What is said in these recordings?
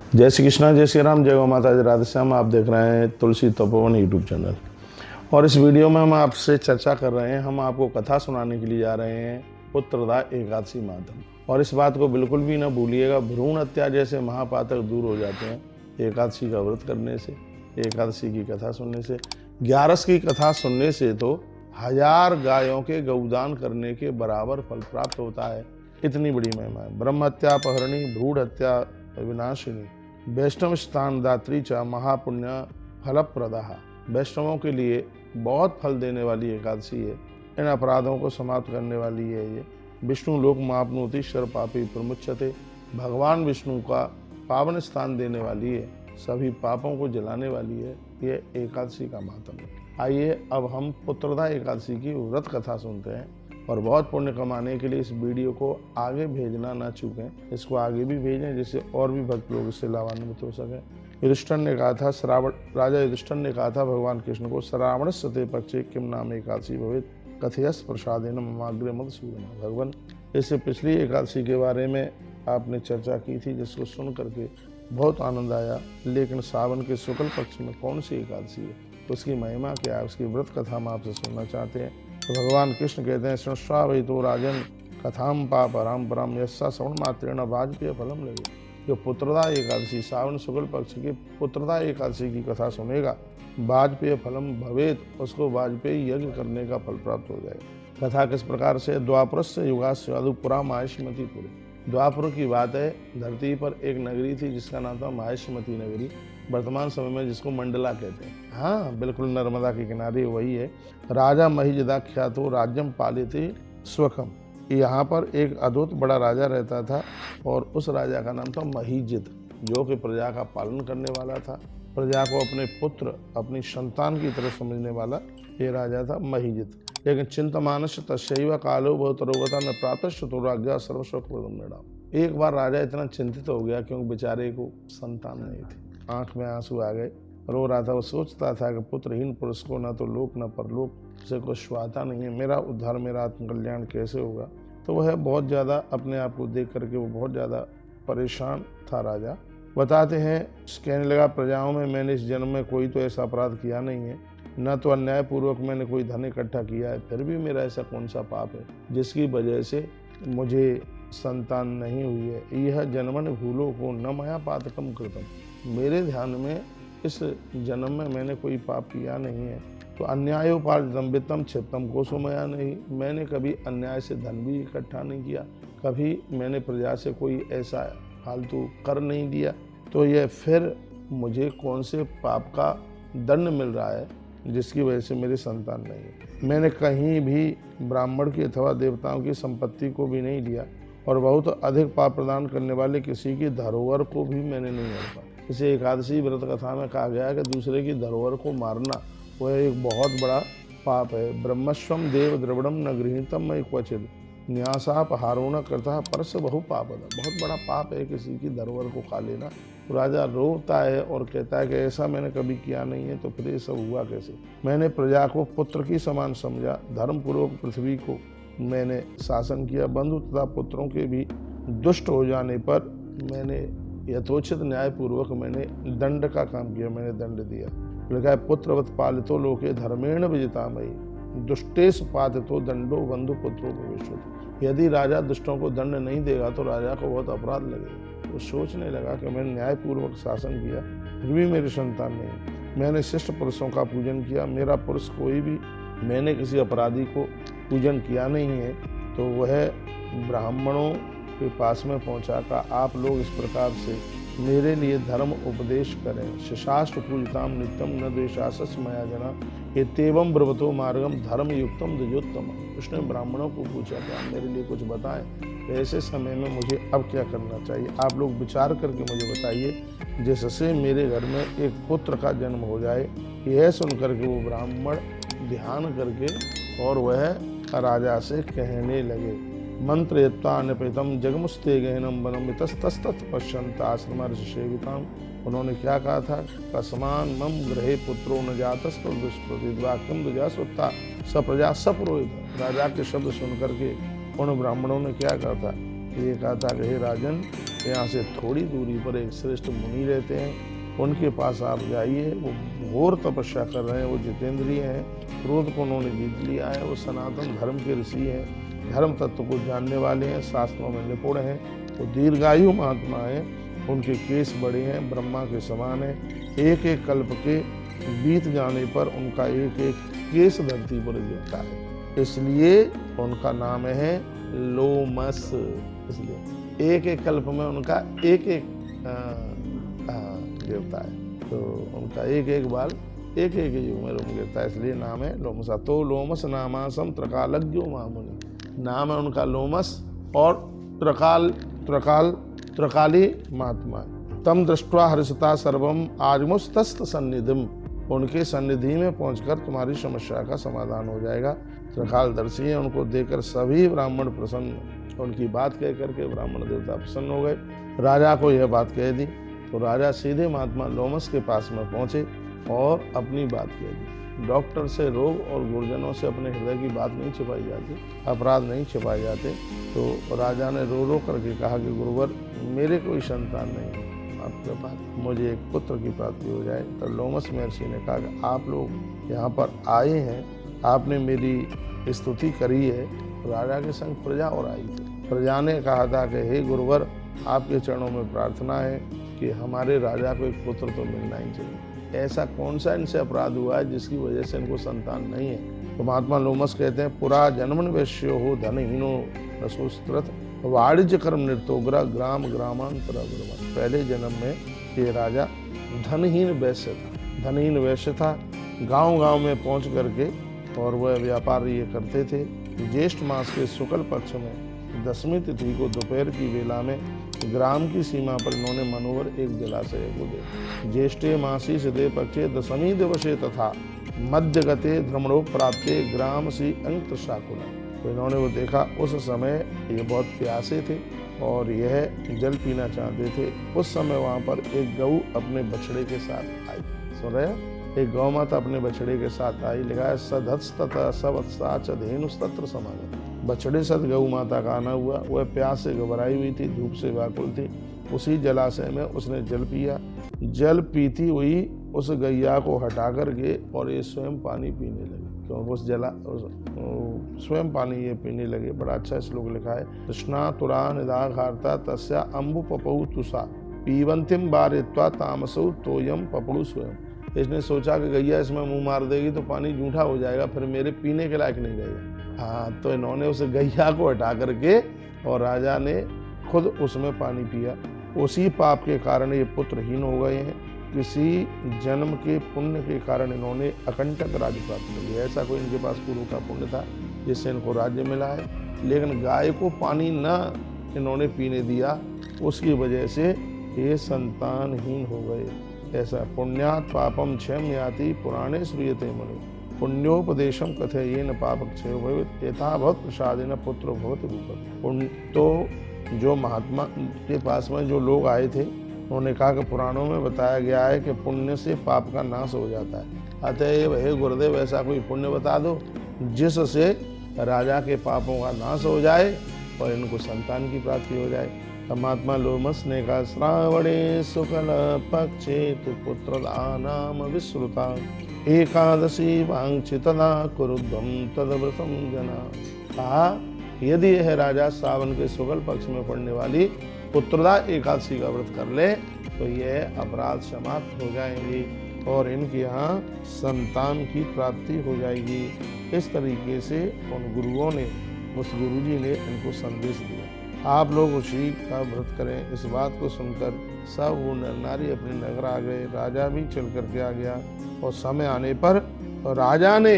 जय श्री कृष्णा, जय श्री राम, जय गौ माता, जय राधे श्याम। आप देख रहे हैं तुलसी तपोवन यूट्यूब चैनल। और इस वीडियो में हम आपसे चर्चा कर रहे हैं, हम आपको कथा सुनाने के लिए जा रहे हैं पुत्रदा एकादशी मातम। और इस बात को बिल्कुल भी ना भूलिएगा, भ्रूण हत्या जैसे महापातक दूर हो जाते हैं एकादशी का व्रत करने से, एकादशी की कथा सुनने से। 11 की कथा सुनने से तो 1000 गायों के गौदान करने के बराबर फल प्राप्त होता है। इतनी बड़ी महिमा है। ब्रह्म हत्या अपहरणी, भ्रूण हत्या विनाशिनी, वैष्णव स्थान दात्री च महापुण्य फलप्रदा। वैष्णवों के लिए बहुत फल देने वाली एकादशी है। इन अपराधों को समाप्त करने वाली है ये। विष्णु लोक मापनोति शर पापी प्रमुच्यते। भगवान विष्णु का पावन स्थान देने वाली है, सभी पापों को जलाने वाली है ये एकादशी का मातम है। आइए अब हम पुत्रदा एकादशी की व्रत कथा सुनते हैं। और बहुत पुण्य कमाने के लिए इस वीडियो को आगे भेजना ना चूकें, इसको आगे भी भेजें जिससे और भी भक्त लोग इससे लाभान्वित हो सकें। युधिष्ठिर ने कहा था, राजा युधिष्ठिर ने कहा था भगवान कृष्ण को, श्रावण सते पक्षे किम नाम एकादशी भवेत कथयस प्रसादेन ममाग्रे मधुसूदन। भगवान, इससे पिछली एकादशी के बारे में आपने चर्चा की थी जिसको सुन करके बहुत आनंद आया, लेकिन सावन के शुक्ल पक्ष में कौन सी एकादशी है, उसकी महिमा क्या है, उसकी व्रत कथा हम आपसे सुनना चाहते हैं। तो भगवान कृष्ण कहते हैं, श्रवै तो राजन कथाम पाप राम परम यस्सा श्रवण मात्रेण वाजपेय फलम लगे। जो पुत्रदा एकादशी, सावन शुक्ल पक्ष की पुत्रदा एकादशी की कथा सुनेगा, वाजपेय फलम भवेत, उसको वाजपेयी यज्ञ करने का फल प्राप्त हो जाएगा। कथा किस प्रकार से? द्वापर से युगास्य अदुपुरा माहेश्मतीपुरी। द्वापर की बात है, धरती पर एक नगरी थी जिसका नाम था माहेश्मती नगरी, वर्तमान समय में जिसको मंडला कहते हैं। हाँ बिल्कुल, नर्मदा के किनारे वही है। राजा महिजदा ख्यातो राज्यम पालिते स्वकम। यहाँ पर एक अद्भुत बड़ा राजा रहता था और उस राजा का नाम था महिजिद, जो कि प्रजा का पालन करने वाला था, प्रजा को अपने पुत्र, अपनी संतान की तरह समझने वाला ये राजा था महिजिद। लेकिन चिंतमानस तस्यैव कालो बहुतरोगता न प्रातः तो राज्ञा सर्वस्वप्रदम। एक बार राजा इतना चिंतित हो गया क्योंकि बेचारे को संतान नहीं थी, आंख में आंसू आ गए, रो रहा था। वो सोचता था कि पुत्रहीन पुरुष को न तो लोक न परलोक से कुछ सुहाता नहीं है, मेरा उद्धार, मेरा आत्मकल्याण कैसे होगा। तो वह बहुत ज़्यादा अपने आप को देख करके वो बहुत ज़्यादा परेशान था राजा। बताते हैं, कहने लगा, प्रजाओं में मैंने इस जन्म में कोई तो ऐसा अपराध किया नहीं है, न तो अन्यायपूर्वक मैंने कोई धन इकट्ठा किया है, फिर भी मेरा ऐसा कौन सा पाप है जिसकी वजह से मुझे संतान नहीं हुई है। यह जन्मन भूलो को न मया पातकम कृतम। मेरे ध्यान में इस जन्म में मैंने कोई पाप किया नहीं है। तो अन्यायोपार्जितम वित्तम क्षिप्तम कोसो मया नहीं। मैंने कभी अन्याय से धन भी इकट्ठा नहीं किया, कभी मैंने प्रजा से कोई ऐसा फालतू कर नहीं दिया। तो यह फिर मुझे कौन से पाप का दंड मिल रहा है जिसकी वजह से मेरी संतान नहीं है। मैंने कहीं भी ब्राह्मण की अथवा देवताओं की संपत्ति को भी नहीं लिया और बहुत अधिक पाप प्रदान करने वाले किसी की धरोहर को भी मैंने नहीं हड़पा। इसे एकादशी व्रत कथा में कहा गया है कि दूसरे की धरोहर को मारना वह एक बहुत बड़ा पाप है। ब्रह्मस्वम देव द्रविड़म न गृहीतम मयि क्वचिद न्यासापहारो न करता परस बहु पाप। बहुत बड़ा पाप है किसी की धरोहर को खा लेना। तो राजा रोता है और कहता है कि ऐसा मैंने कभी किया नहीं है, तो फिर ये सब हुआ कैसे। मैंने प्रजा को पुत्र की समान समझा, धर्मपूर्वक पृथ्वी को मैंने शासन किया, बंधु तथा पुत्रों के भी दुष्ट हो जाने पर मैंने यथोचित न्यायपूर्वक मैंने दंड का काम किया, मैंने दंड दिया। लिखा है, पुत्रवत पालितो लोके धर्मेण विजितामयी दुष्टेश पातितो दंडो बंधु पुत्रों प्रवेशोति। यदि राजा दुष्टों को दंड नहीं देगा तो राजा को बहुत अपराध लगेगा। तो सोचने लगा कि मैंने न्यायपूर्वक शासन किया, फिर भी मेरी संतान नहीं। मैंने शिष्ट पुरुषों का पूजन किया, मेरा पुरुष कोई भी, मैंने किसी अपराधी को पूजन किया नहीं है। तो वह ब्राह्मणों के पास में पहुंचा का, आप लोग इस प्रकार से मेरे लिए धर्म उपदेश करें। शिशास्त्र पूजिताम नित्यम न द्वेषासस मया जना एतेवं ब्रवतो मार्गम धर्म युक्तम द्विजोत्तम। उसने ब्राह्मणों को पूछा कि आप मेरे लिए कुछ बताएं, ऐसे समय में मुझे अब क्या करना चाहिए, आप लोग विचार करके मुझे बताइए जिससे मेरे घर में एक पुत्र का जन्म हो जाए। यह सुन करके वो ब्राह्मण ध्यान करके और वह राजा से कहने लगे, मंत्र यत्तान्यपितम जगमुस्ते गहनम वनम इतस्तस्तत पश्यन्त आश्रम सेविताम। उन्होंने क्या कहा था, कसमान मम गृहे पुत्रो न जातस्तु दुष्प्रतिद्वाक्यम दुजास्वत्ता सप्रजा सपुरोहित। राजा के शब्द सुन करके उन ब्राह्मणों ने क्या कहा था, ये कहा था कि हे राजन, यहाँ से थोड़ी दूरी पर एक श्रेष्ठ मुनि रहते हैं, उनके पास आप जाइए। वो घोर तपस्या कर रहे हैं, वो जितेंद्रिय हैं, क्रोध को उन्होंने जीत लिया है, वो सनातन धर्म के ऋषि हैं, धर्म तत्व को जानने वाले हैं, शास्त्रों में निपुण हैं, वो दीर्घायु महात्मा हैं, उनके केस बड़े हैं, ब्रह्मा के समान है, एक एक कल्प के बीत जाने पर उनका एक एक केस धरती पर गिरता है, इसलिए उनका नाम है लोमस। इसलिए एक एक कल्प में उनका एक एक गिरता है, तो उनका एक एक बाल एक एक युग में लोम गिरता है, इसलिए नाम है लोमसा। तो लोमस नामासम त्रकालज्ञो महामुनि, नाम है उनका लोमस और त्रकाली महात्मा। तम दृष्ट्वा हर्षता सर्वम आजमुस्तस्त सन्निधिम, उनके सन्निधि में पहुंचकर तुम्हारी समस्या का समाधान हो जाएगा। त्रकालदर्शी है, उनको देखकर सभी ब्राह्मण प्रसन्न, उनकी बात कह करके ब्राह्मण देवता प्रसन्न हो गए। राजा को यह बात कह दी तो राजा सीधे महात्मा लोमस के पास में पहुंचे और अपनी बात कह दी। डॉक्टर से रोग और गुरुजनों से अपने हृदय की बात नहीं छिपाई जाती, अपराध नहीं छिपाए जाते। तो राजा ने रो रो करके कहा कि गुरुवर, मेरे कोई संतान नहीं है, आपके पास मुझे एक पुत्र की प्राप्ति हो जाए। तो लोमस महर्षि ने कहा कि आप लोग यहाँ पर आए हैं, आपने मेरी स्तुति करी है, राजा के संग प्रजा और आई थी। प्रजा ने कहा था कि हे गुरुवर, आपके चरणों में प्रार्थना है कि हमारे राजा को एक पुत्र तो मिलना ही चाहिए। ऐसा कौन सा इनसे अपराध हुआ है जिसकी वजह से इनको संतान नहीं है? तो महात्मा लोमस कहते हैं, पुरा जन्मन वैश्यो हो धनहीनो नसुस्त्रत वाणिज्य कर्म निर्तोग्रा ग्राम ग्रामांतर अग्रमन। पहले जन्म में ये राजा धनहीन वैश्य था, धनहीन वैश्य था, गांव-गांव में पहुंच करके और वह व्यापार ये करते थे। ज्येष्ठ मास के शुक्ल पक्ष में 10वीं तिथि को दोपहर की वेला में ग्राम की सीमा पर इन्होंने मनोहर एक जलाशय को देखा। ज्येष्ठे मासी सिदे पक्षे 10वीं दिवसे तथा मध्य गते भ्रमणो प्राप्ते ग्राम सी अंक शाकुला। तो इन्होंने वो देखा, उस समय ये बहुत प्यासे थे और यह जल पीना चाहते थे। उस समय वहाँ पर एक गऊ अपने बछड़े के साथ आई। सुन रहे हैं? एक गौ माता अपने बछड़े के साथ आई। लिखा है सधत्स्ततः सवत्सा च धेनुस्तत्र समागत। बछड़े सद गौ माता का आना हुआ। वह प्यास से घबराई हुई थी, धूप से व्याकुल थी। उसी जलाशय में उसने जल पिया। जल पीती हुई उस गैया को हटा करके और ये स्वयं पानी पीने लगे, क्योंकि स्वयं पानी ये पीने लगे। बड़ा अच्छा श्लोक लिखा है, कृष्णा तुरा निदाघारता तस्या अम्बु पपऊ तुषा पीवंतिम बारित्वा तामसौ तोयम पपड़ू स्वयं। इसने सोचा कि गैया इसमें मुंह मार देगी तो पानी जूठा हो जाएगा, फिर मेरे पीने के लायक नहीं रहेगा। हाँ, तो इन्होंने उस गैया को हटा करके और राजा ने खुद उसमें पानी पिया। उसी पाप के कारण ये पुत्रहीन हो गए हैं। किसी जन्म के पुण्य के कारण इन्होंने अकंटक राज्य प्राप्त कर लिया। ऐसा कोई इनके पास पूर्व का पुण्य था जिससे इनको राज्य मिला है, लेकिन गाय को पानी न इन्होंने पीने दिया, उसकी वजह से ये संतानहीन हो गए। ऐसा पुण्यात् पापम क्षयम याति पुराणे श्रूयते मनु पुण्योपदेशम कथयेन पापक क्षयो भवेत् यथा भवत् प्रसादेन पुत्र भवति रूपम्। तो जो महात्मा के पास में जो लोग आए थे, उन्होंने कहा कि पुराणों में बताया गया है कि पुण्य से पाप का नाश हो जाता है। अतएव हे गुरुदेव, ऐसा कोई पुण्य बता दो जिससे राजा के पापों का नाश हो जाए और इनको संतान की प्राप्ति हो जाए। महात्मा लोमस ने कहा, श्रावणे शुक्ल पक्षे तु पुत्रदानाम विश्रुता एकादशी वांछितदा कुरुध्वं तदव्रतम जना। कहा, यदि यह राजा श्रावण के शुक्ल पक्ष में पड़ने वाली पुत्रदा एकादशी का व्रत कर ले तो यह अपराध समाप्त हो जाएंगे और इनके यहाँ संतान की प्राप्ति हो जाएगी। इस तरीके से उन गुरुओं ने, उस गुरुजी ने इनको संदेश दिया। आप लोग उसी का व्रत करें। इस बात को सुनकर सब वो नर नारी अपने नगर आ गए। राजा भी चल करके आ गया और समय आने पर राजा ने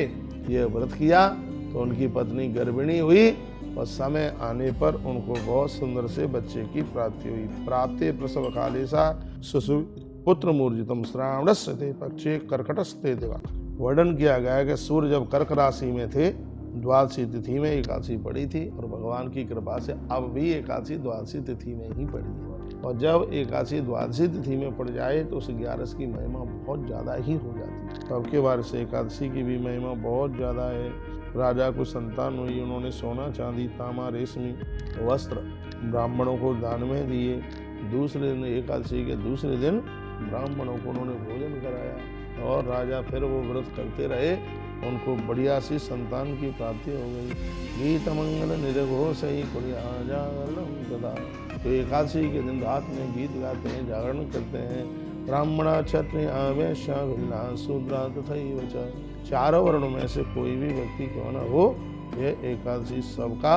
यह व्रत किया तो उनकी पत्नी गर्भिणी हुई और समय आने पर उनको बहुत सुंदर से बच्चे की प्राप्ति हुई। प्राप्ते प्रसव काले सा शिशु पुत्र मूर्जितम श्रावणस्य ते पक्षे कर्कटस्ते दिवा। वर्णन किया गया है कि सूर्य जब कर्क राशि में थे, द्वादशी तिथि में एकादशी पड़ी थी और भगवान की कृपा से अब भी एकादशी द्वादशी तिथि में ही पड़ी है। और जब एकादशी द्वादशी तिथि में पड़ जाए तो उस 11 की महिमा बहुत ज़्यादा ही हो जाती है। तो अब के बार से एकादशी की भी महिमा बहुत ज़्यादा है। राजा को संतान हुई, उन्होंने सोना चांदी तांबा रेशमी वस्त्र ब्राह्मणों को दान में दिए। दूसरे दिन एकादशी के दूसरे दिन ब्राह्मणों को उन्होंने भोजन कराया और राजा फिर वो व्रत करते रहे। उनको बढ़िया सी संतान की प्राप्ति हो गई। गीत मंगल निर्घोष सही जागरण तथा। तो एकादशी के दिन रात में गीत गाते हैं, जागरण करते हैं। ब्राह्मण क्षत्रिय वैश्य भिन्ना शूद्र तथा चारों वर्णों में से कोई भी व्यक्ति क्यों न हो, यह एकादशी सबका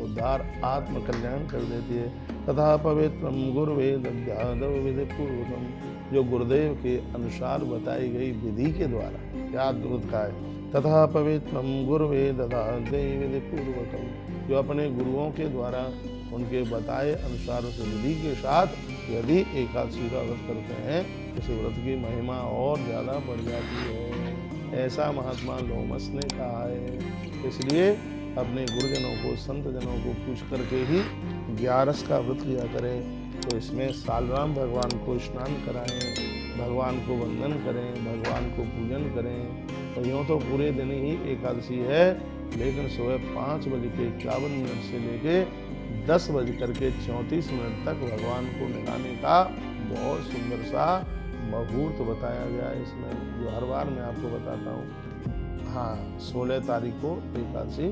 उद्धार आत्म कल्याण कर देती है। तथा पवित्रम गुरुवेद विधि पूर्वकम, जो गुरुदेव के अनुसार बताई गई विधि के द्वारा, क्या अद्भुत का है। तथा पवित्रम गुरुवेद विधि पूर्वकम, जो अपने गुरुओं के द्वारा उनके बताए अनुसार उस विधि के साथ यदि एकादशी का व्रत करते हैं, उस व्रत की महिमा और ज़्यादा बढ़ जाती है। ऐसा महात्मा लोमस ने कहा है। इसलिए अपने गुरुजनों को, संत जनों को पूछ करके ही 11 का व्रत किया करें। तो इसमें सालराम भगवान को स्नान कराएं, भगवान को वंदन करें, भगवान को पूजन करें। तो यूँ तो पूरे दिन ही एकादशी है, लेकिन सुबह 5:51 से लेके 10:34 तक भगवान को मिलाने का बहुत सुंदर सा मुहूर्त बताया गया है इसमें, जो हर बार मैं आपको बताता हूँ। हाँ, 16 तारीख को एकादशी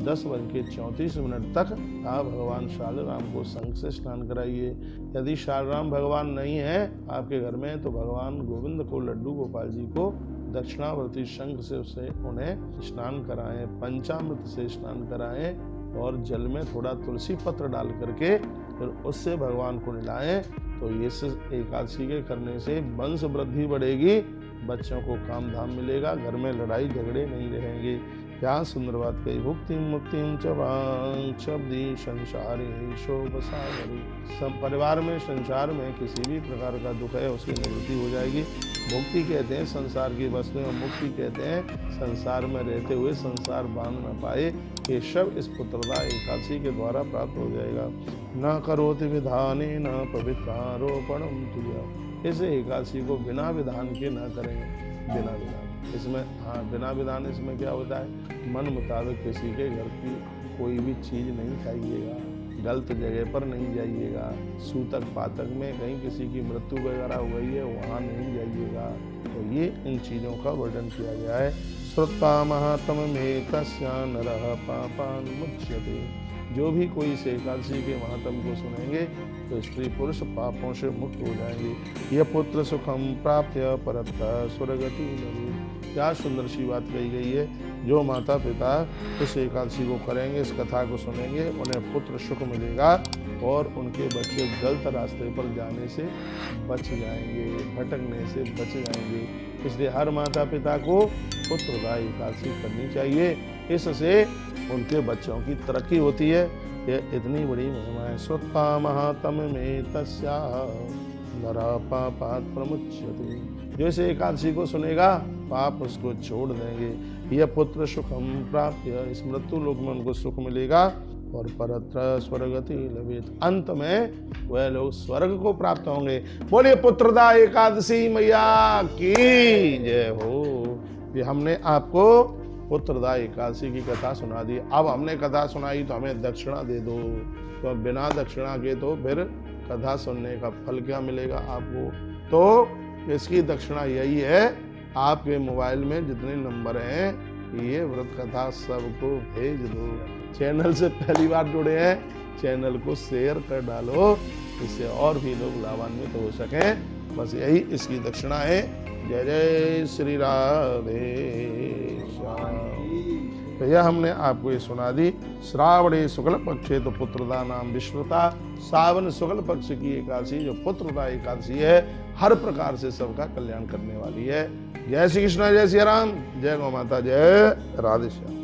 10:34 तक आप भगवान शालराम को शंख से स्नान कराइए। यदि शालराम भगवान नहीं है आपके घर में, तो भगवान गोविंद को, लड्डू गोपाल जी को दक्षिणावर्ती शंख से उन्हें स्नान कराएं, पंचामृत से स्नान कराएं और जल में थोड़ा तुलसी पत्र डाल करके फिर उससे भगवान को नहलाएं। तो इस एकादशी के करने से वंश वृद्धि बढ़ेगी, बच्चों को काम धाम मिलेगा, घर में लड़ाई झगड़े नहीं रहेंगे। क्या सुंदर बात कही। भुक्ति मुक्ति शब्दी संसारी शोभ सागरी। सब परिवार में, संसार में किसी भी प्रकार का दुख है उसकी निवृत्ति हो जाएगी। मुक्ति कहते हैं संसार की वस्तुएं, और मुक्ति कहते हैं संसार में रहते हुए संसार बांध न पाए। ये सब इस पुत्रदा एकादशी के द्वारा प्राप्त हो जाएगा। न करोति विधाने न पवित्रारोपणम तुझा। इस एकादशी को बिना विधान के न करें। बिना विधान इसमें, हाँ, बिना विधान इसमें क्या होता है, मन मुताबिक किसी के घर की कोई भी चीज़ नहीं खाइएगा, गलत जगह पर नहीं जाइएगा, सूतक पातक में कहीं किसी की मृत्यु वगैरह हो गई है वहाँ नहीं जाइएगा। तो ये इन चीज़ों का वर्णन किया गया है। श्रुत्वा महात्म में तस्या नरः पापान् मुच्यते। जो भी कोई इस एकादशी के महात्म को सुनेंगे तो स्त्री पुरुष पापों से मुक्त हो जाएंगे। यह पुत्र सुखम प्राप्य परत्र स्वर्गति लभेत। क्या सुंदर सी बात कही गई है। जो माता पिता इस एकादशी को करेंगे, इस कथा को सुनेंगे, उन्हें पुत्र सुख मिलेगा और उनके बच्चे गलत रास्ते पर जाने से बच जाएंगे, भटकने से बच जाएंगे। इसलिए हर माता पिता को पुत्रदा एकादशी करनी चाहिए। इससे उनके बच्चों की तरक्की होती है। यह इतनी बड़ी महिमा है। श्रुत्वा महात्म में तस्या नरः पापात् प्रमुच्यते। जो इस एकादशी को सुनेगा पाप उसको छोड़ देंगे। यह पुत्र सुखम प्राप्य, इस मृत्यु लोक में उनको सुख मिलेगा और परत्र स्वर्गति लभेत। अंत में वह लोग स्वर्ग को प्राप्त होंगे। बोलिए पुत्रदा एकादशी मैया की जय हो। ये हमने आपको पुत्रदा एकादशी की कथा सुना दी। अब हमने कथा सुनाई तो हमें दक्षिणा दे दो। तो बिना दक्षिणा के तो फिर कथा सुनने का फल क्या मिलेगा आपको। तो इसकी दक्षिणा यही है, आपके मोबाइल में जितने नंबर हैं ये व्रत कथा सबको भेज दो। चैनल से पहली बार जुड़े हैं, चैनल को शेयर कर डालो, इससे और भी लोग लाभान्वित हो सकें। बस यही इसकी दक्षिणा है। जय जय श्री राधे श्याम। तो यह हमने आपको ये सुना दी। श्रावणे शुक्ल पक्षे तो पुत्रदा नाम विश्वता। सावन शुक्ल पक्ष की एकादशी जो पुत्रदा एकादशी है, हर प्रकार से सबका कल्याण करने वाली है। जय श्री कृष्ण, जय श्री राम, जय गौ माता, जय राधे श्याम।